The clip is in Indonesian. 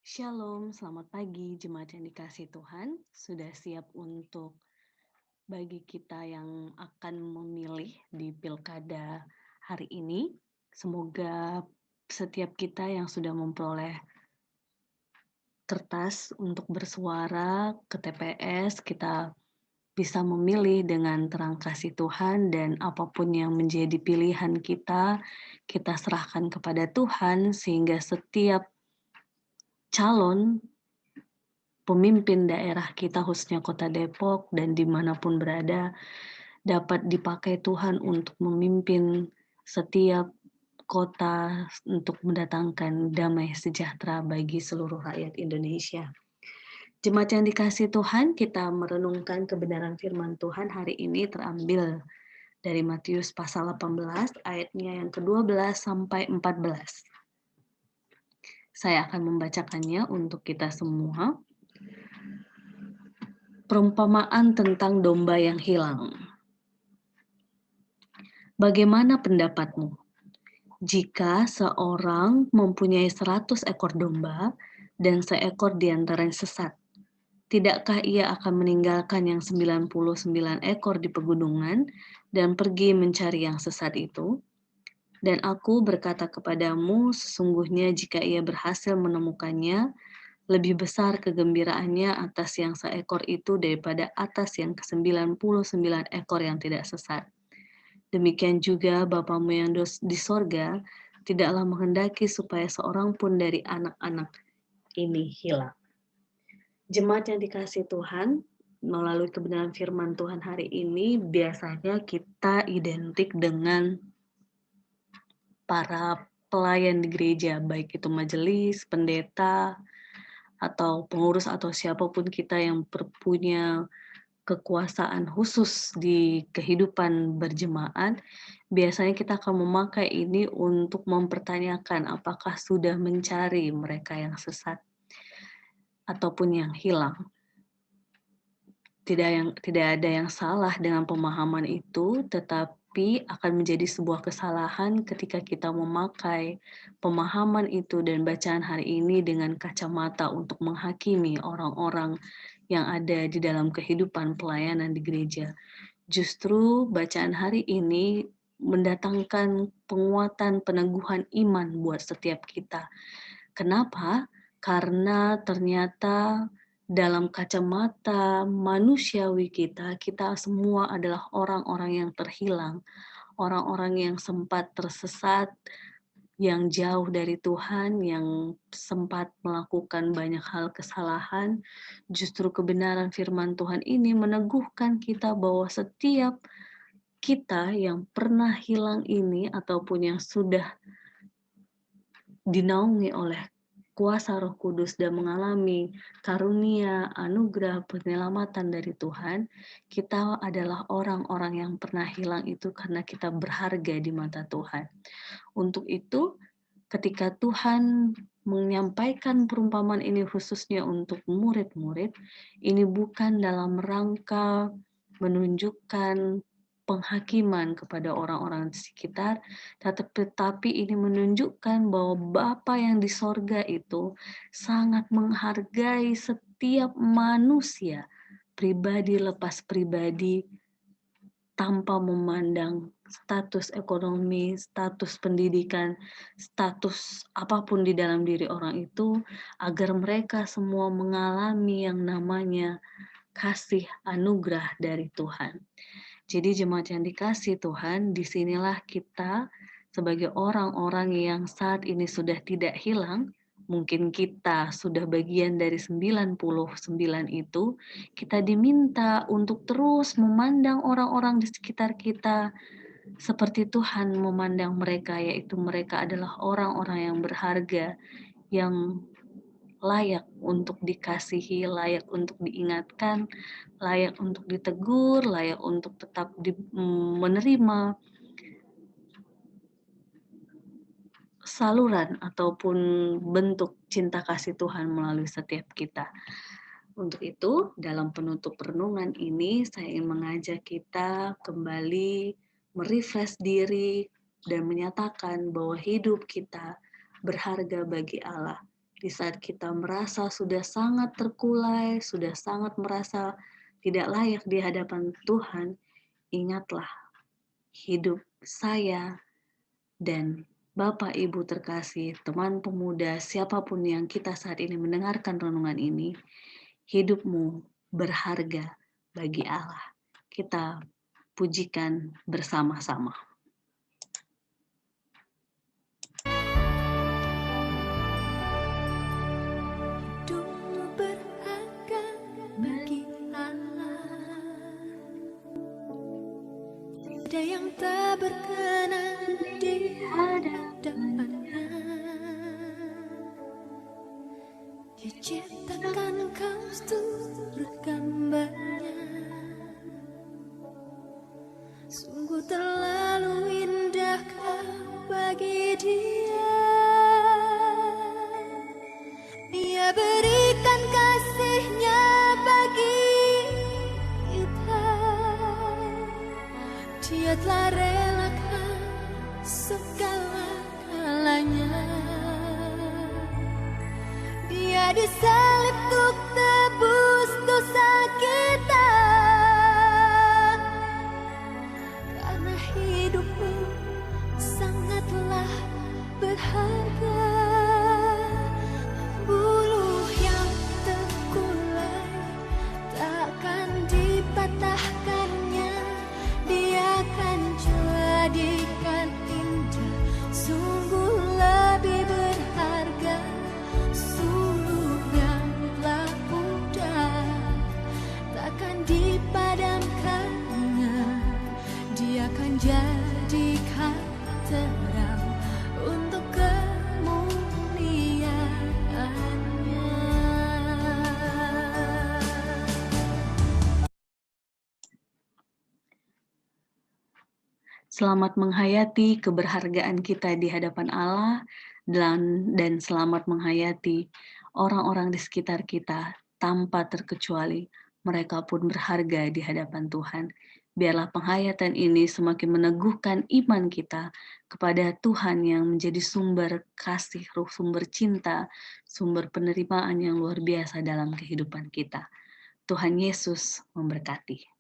Shalom, selamat pagi jemaat yang dikasih Tuhan. Sudah siap untuk bagi kita yang akan memilih di pilkada hari ini. Semoga setiap kita yang sudah memperoleh kertas untuk bersuara ke TPS, kita bisa memilih dengan terang kasih Tuhan, dan apapun yang menjadi pilihan kita serahkan kepada Tuhan sehingga setiap calon pemimpin daerah kita, khususnya Kota Depok dan dimanapun berada, dapat dipakai Tuhan untuk memimpin setiap kota untuk mendatangkan damai sejahtera bagi seluruh rakyat Indonesia. Jemaat yang dikasih Tuhan, kita merenungkan kebenaran firman Tuhan hari ini terambil dari Matius pasal 18 ayatnya yang ke-12 sampai 14. Saya akan membacakannya untuk kita semua. Perumpamaan tentang domba yang hilang. Bagaimana pendapatmu? Jika seorang mempunyai 100 ekor domba dan seekor di antaranya sesat, tidakkah ia akan meninggalkan yang 99 ekor di pegunungan dan pergi mencari yang sesat itu? Dan aku berkata kepadamu, sesungguhnya jika ia berhasil menemukannya, lebih besar kegembiraannya atas yang seekor itu daripada atas yang ke-99 ekor yang tidak sesat. Demikian juga Bapamu yang di sorga tidaklah menghendaki supaya seorang pun dari anak-anak ini hilang. Jemaat yang dikasih Tuhan, melalui kebenaran firman Tuhan hari ini, biasanya kita identik dengan para pelayan di gereja, baik itu majelis, pendeta, atau pengurus, atau siapapun kita yang punya kekuasaan khusus di kehidupan berjemaat, biasanya kita akan memakai ini untuk mempertanyakan apakah sudah mencari mereka yang sesat ataupun yang hilang. Tidak ada yang salah dengan pemahaman itu, tetapi akan menjadi sebuah kesalahan ketika kita memakai pemahaman itu dan bacaan hari ini dengan kacamata untuk menghakimi orang-orang yang ada di dalam kehidupan pelayanan di gereja. Justru bacaan hari ini mendatangkan penguatan, peneguhan iman buat setiap kita. Kenapa? Karena ternyata dalam kacamata manusiawi kita semua adalah orang-orang yang terhilang, orang-orang yang sempat tersesat, yang jauh dari Tuhan, yang sempat melakukan banyak hal kesalahan. Justru kebenaran firman Tuhan ini meneguhkan kita bahwa setiap kita yang pernah hilang ini ataupun yang sudah dinaungi oleh kuasa Roh Kudus dan mengalami karunia, anugerah, penyelamatan dari Tuhan, kita adalah orang-orang yang pernah hilang itu karena kita berharga di mata Tuhan. Untuk itu, ketika Tuhan menyampaikan perumpamaan ini khususnya untuk murid-murid, ini bukan dalam rangka menunjukkan penghakiman kepada orang-orang di sekitar, tetapi ini menunjukkan bahwa Bapa yang di sorga itu sangat menghargai setiap manusia, pribadi lepas pribadi, tanpa memandang status ekonomi, status pendidikan, status apapun di dalam diri orang itu, agar mereka semua mengalami yang namanya kasih anugerah dari Tuhan. Jadi jemaat yang dikasih Tuhan, disinilah kita sebagai orang-orang yang saat ini sudah tidak hilang, mungkin kita sudah bagian dari 99 itu, kita diminta untuk terus memandang orang-orang di sekitar kita seperti Tuhan memandang mereka, yaitu mereka adalah orang-orang yang berharga, yang layak untuk dikasihi, layak untuk diingatkan, layak untuk ditegur, layak untuk tetap menerima saluran ataupun bentuk cinta kasih Tuhan melalui setiap kita. Untuk itu, dalam penutup renungan ini, saya ingin mengajak kita kembali merefresh diri dan menyatakan bahwa hidup kita berharga bagi Allah. Di saat kita merasa sudah sangat terkulai, sudah sangat merasa tidak layak di hadapan Tuhan, ingatlah hidup saya dan Bapak Ibu terkasih, teman pemuda, siapapun yang kita saat ini mendengarkan renungan ini, hidupmu berharga bagi Allah. Kita pujikan bersama-sama. Hidupmu berharga bagi Allah. Ada yang tak berkenan di hadapannya. Dia ciptakan kau seturut gambarnya. Sungguh terlalu indah kau bagi Dia. Dia berikan kasih-Nya bagi kita. Dia telah relakan segala-galanya. Dia disalib untuk tebus dosa kita. Karena hidupmu sangatlah berharga. Buluh yang terkulai takkan dipatahkannya. Dia akan jadikan indah. Sungguh lebih berharga suluh yang telah pudar, takkan dipadamkannya. Dia akan jadikan terang untuk kemuliaan-Nya. Selamat menghayati keberhargaan kita di hadapan Allah dan selamat menghayati orang-orang di sekitar kita tanpa terkecuali. Mereka pun berharga di hadapan Tuhan. Biarlah penghayatan ini semakin meneguhkan iman kita kepada Tuhan yang menjadi sumber kasih, sumber cinta, sumber penerimaan yang luar biasa dalam kehidupan kita. Tuhan Yesus memberkati.